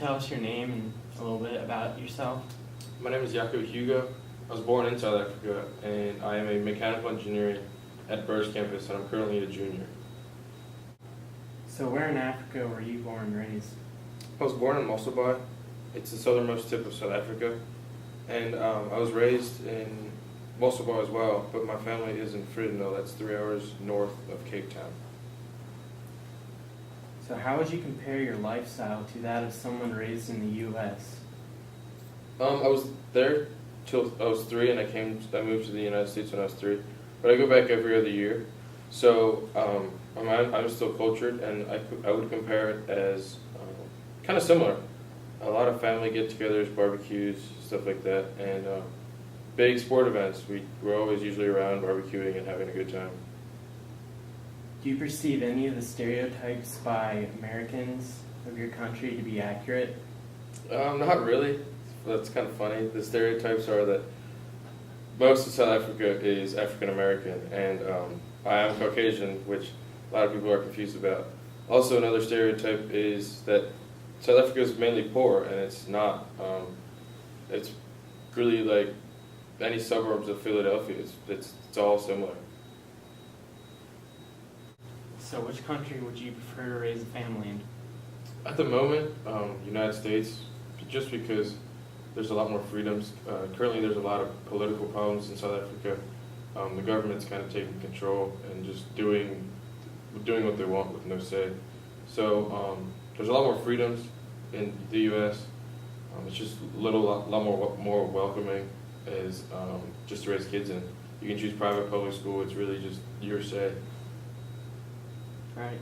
tell us your name and a little bit about yourself? My name is Yako. I was born in South Africa, and I am a mechanical engineer at Burst campus, and I'm currently a junior. So where in Africa were you born and raised? I was born in Mosselbaai. It's the southernmost tip of South Africa, and I was raised in Mosselbaai as well, but my family is in Vredendal. That's 3 hours north of Cape Town. So how would you compare your lifestyle to that of someone raised in the U.S.? I was there till I was 3, and I moved to the United States when I was 3. But I go back every other year, so I'm still cultured, and I would compare it as kind of similar. A lot of family get-togethers, barbecues, stuff like that, and big sport events. We're always usually around barbecuing and having a good time. Do you perceive any of the stereotypes by Americans of your country to be accurate? Not really. That's kind of funny. The stereotypes are that most of South Africa is African American, and I am Caucasian, which a lot of people are confused about. Also, another stereotype is that South Africa is mainly poor, and it's not. It's really like any suburbs of Philadelphia. It's all similar. So which country would you prefer to raise a family in? At the moment, United States, just because there's a lot more freedoms. Currently, there's a lot of political problems in South Africa. The government's kind of taking control and just doing what they want with no say. So there's a lot more freedoms in the U.S. It's just a lot more welcoming as just to raise kids in. You can choose private, public school. It's really just your say. Right.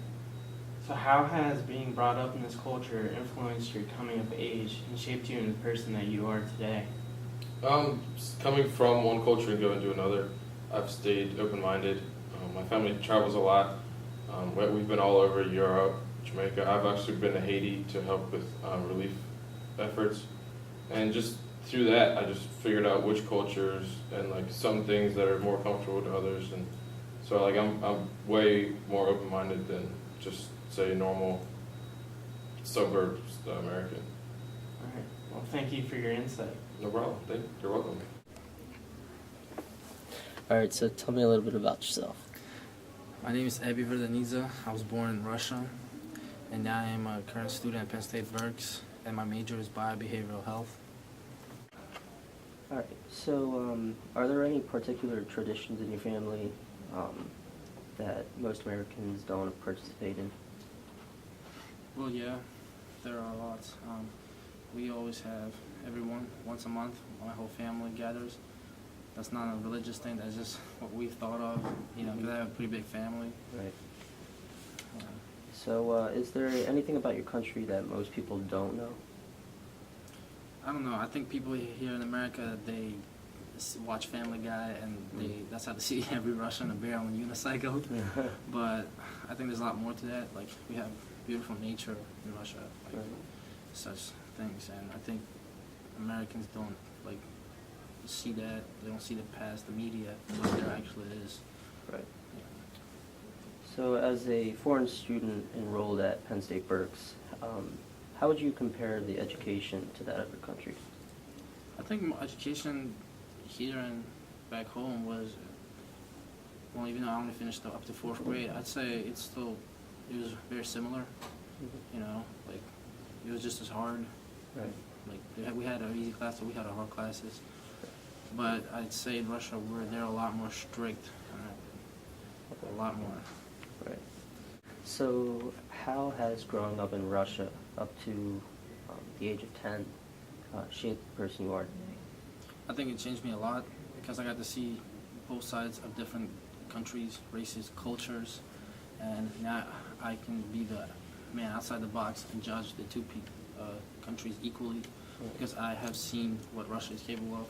So how has being brought up in this culture influenced your coming of age and shaped you into the person that you are today? Coming from one culture and going to another, I've stayed open-minded. My family travels a lot. We've been all over Europe, Jamaica. I've actually been to Haiti to help with relief efforts. And just through that, I just figured out which cultures and like some things that are more comfortable to others. And so like I'm way more open-minded than just say normal suburbs American. All right. Well, thank you for your insight. No problem. You're welcome. All right, so tell me a little bit about yourself. My name is Ebi Verdeniza. I was born in Russia, and now I am a current student at Penn State Berks, and my major is biobehavioral health. All right, so are there any particular traditions in your family that most Americans don't participate in? Well, yeah, there are lots. We always have everyone once a month. My whole family gathers. That's not a religious thing. That's just what we've thought of. You know, because I have a pretty big family. Right. So, is there anything about your country that most people don't know? I don't know. I think people here in America, they watch Family Guy, and that's how they see every Russian a bear on a unicycle. But I think there's a lot more to that. Like, we have beautiful nature in Russia, like such things, and I think Americans don't like see that. They don't see it past the media, what there actually is. Right. So, as a foreign student enrolled at Penn State Berks, how would you compare the education to that of your country? I think education here and back home was, well, even though I only finished up to 4th grade, I'd say it was very similar. You know, like it was just as hard. Right. Like we had our easy classes, we had our hard classes. But I'd say in Russia, they're a lot more strict, a lot more. Right. So, how has growing up in Russia up to the age of 10 shaped the person you are today? I think it changed me a lot because I got to see both sides of different countries, races, cultures, and now I can be the man outside the box and judge the two countries equally because I have seen what Russia is capable of,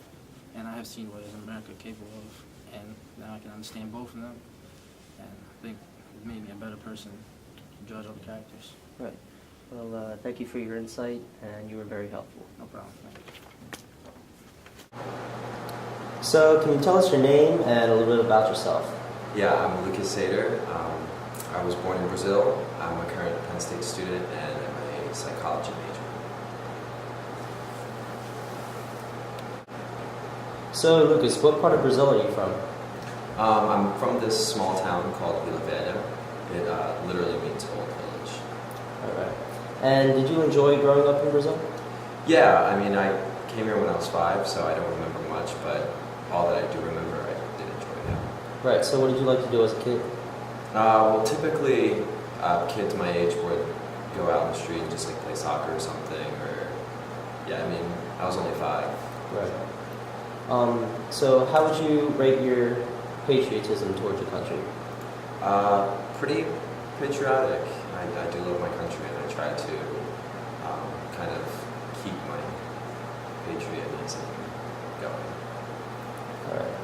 and I have seen what is America capable of, and now I can understand both of them, and I think it made me a better person to judge other characters. Right. Well, thank you for your insight, and you were very helpful. No problem. Thank you. So, can you tell us your name and a little bit about yourself? Yeah, I'm Lucas Sader. I was born in Brazil. I'm a current Penn State student and I'm a psychology major. So, Lucas, what part of Brazil are you from? I'm from this small town called Vila Velha. It literally means old village. All right. And did you enjoy growing up in Brazil? Yeah, I mean, I came here when I was 5, so I don't remember much, but all that I do remember, I did enjoy it. Right. So, what did you like to do as a kid? Well, typically, kids my age would go out in the street and just like play soccer or something, or yeah, I mean, I was only 5. Right. So, how would you rate your patriotism towards your country? Pretty patriotic. I do love my country, and I try to kind of keep my patriotism going. All right.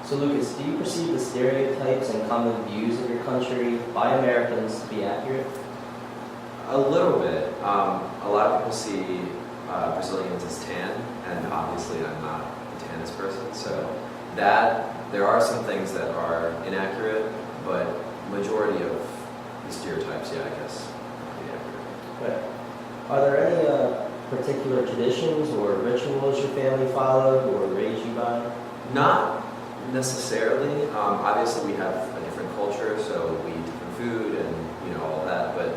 So, Lucas, do you perceive the stereotypes and common views of your country by Americans to be accurate? A little bit. A lot of people see Brazilians as tan, and obviously I'm not the tannest person, so that there are some things that are inaccurate, but majority of the stereotypes, yeah, I guess, are inaccurate. Right. Are there any particular traditions or rituals your family followed or raised you by? Not necessarily. Obviously, we have a different culture, so we eat different food and all that. But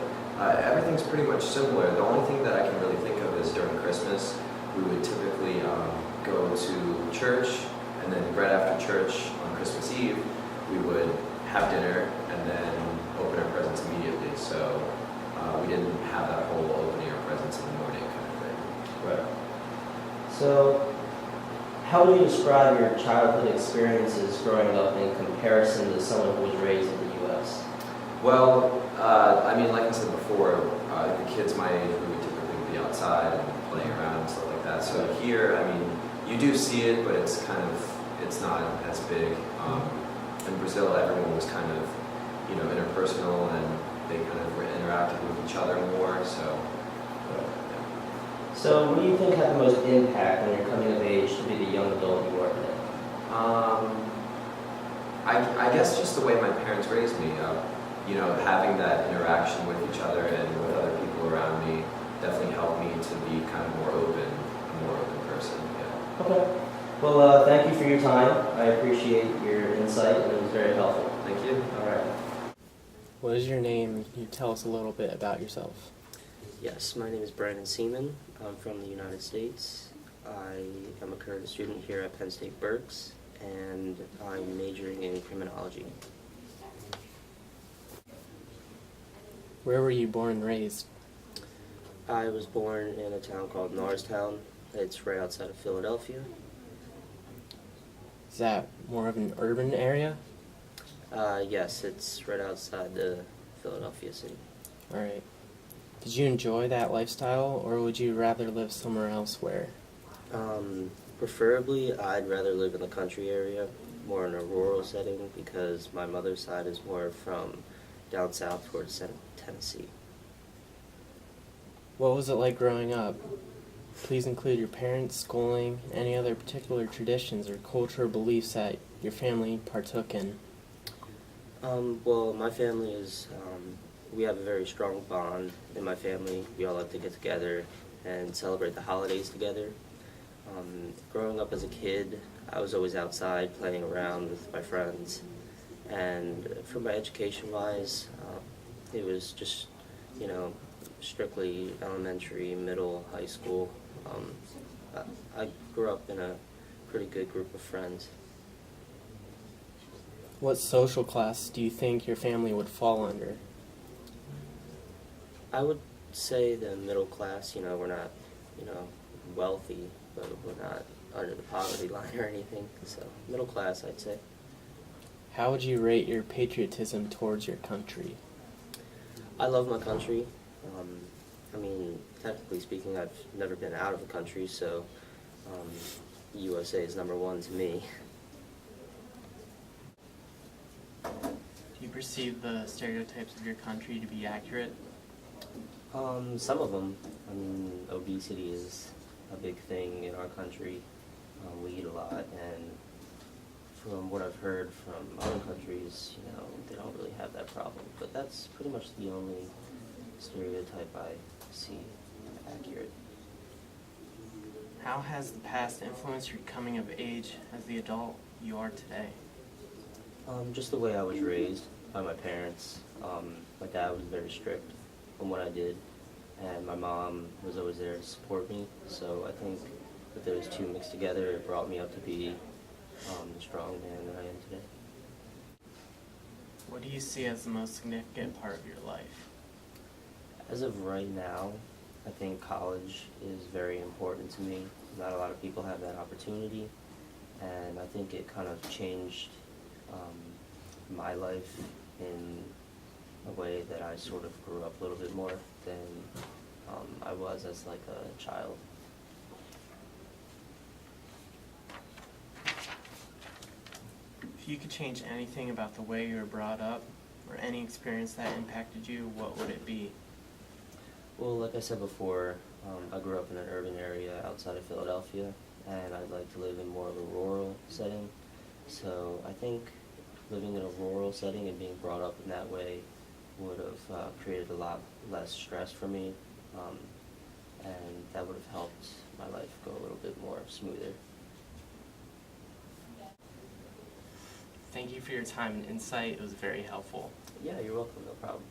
everything's pretty much similar. The only thing that I can really think of is during Christmas, we would typically go to church, and then right after church on Christmas Eve, we would have dinner and then open our presents immediately. So we didn't have that whole opening our presents in the morning kind of thing. Right. So, how would you describe your childhood experiences growing up in comparison to someone who was raised in the U.S.? Well, I mean, like I said before, the kids my age, we would typically be outside and playing around and stuff like that. So here, I mean, you do see it, but it's not as big. In Brazil, everyone was kind of, interpersonal, and they kind of interacted with each other more. So, yeah. So, what do you think had the most impact on your coming of age to be the young adult you are today? I guess just the way my parents raised me. Having that interaction with each other and with other people around me definitely helped me to be kind of a more open person. Yeah. Okay. Well, thank you for your time. I appreciate your insight, and it was very helpful. Thank you. All right. What is your name? Can you tell us a little bit about yourself? Yes, my name is Brandon Seaman. I'm from the United States. I am a current student here at Penn State Berks, and I'm majoring in criminology. Where were you born and raised? I was born in a town called Norristown. It's right outside of Philadelphia. Is that more of an urban area? Yes, it's right outside the Philadelphia city. All right. Did you enjoy that lifestyle, or would you rather live somewhere else where? Preferably, I'd rather live in the country area, more in a rural setting, because my mother's side is more from down south towards Tennessee. What was it like growing up? Please include your parents, schooling, any other particular traditions or cultural beliefs that your family partook in. Well, my family is, we have a very strong bond in my family. We all like to get together and celebrate the holidays together. Growing up as a kid, I was always outside playing around with my friends. And for my education-wise, it was just, strictly elementary, middle, high school. I grew up in a pretty good group of friends. What social class do you think your family would fall under? I would say the middle class. We're not, wealthy, but we're not under the poverty line or anything. So middle class, I'd say. How would you rate your patriotism towards your country? I love my country. Technically speaking, I've never been out of the country, so USA is number one to me. Do you perceive the stereotypes of your country to be accurate? Some of them. Obesity is a big thing in our country. We eat a lot, and from what I've heard from other countries, they don't really have that problem. But that's pretty much the only stereotype I see accurate. How has the past influenced your coming of age as the adult you are today? Just the way I was raised by my parents. My dad was very strict on what I did, and my mom was always there to support me. So I think that those two mixed together, it brought me up to be the strong man that I am today. What do you see as the most significant part of your life? As of right now, I think college is very important to me. Not a lot of people have that opportunity, and I think it kind of changed my life in a way that I sort of grew up a little bit more than I was as like a child. If you could change anything about the way you were brought up, or any experience that impacted you, what would it be? Well, like I said before, I grew up in an urban area outside of Philadelphia, and I'd like to live in more of a rural setting. So I think living in a rural setting and being brought up in that way would have created a lot less stress for me, and that would have helped my life go a little bit more smoother. Thank you for your time and insight. It was very helpful. Yeah, you're welcome, no problem.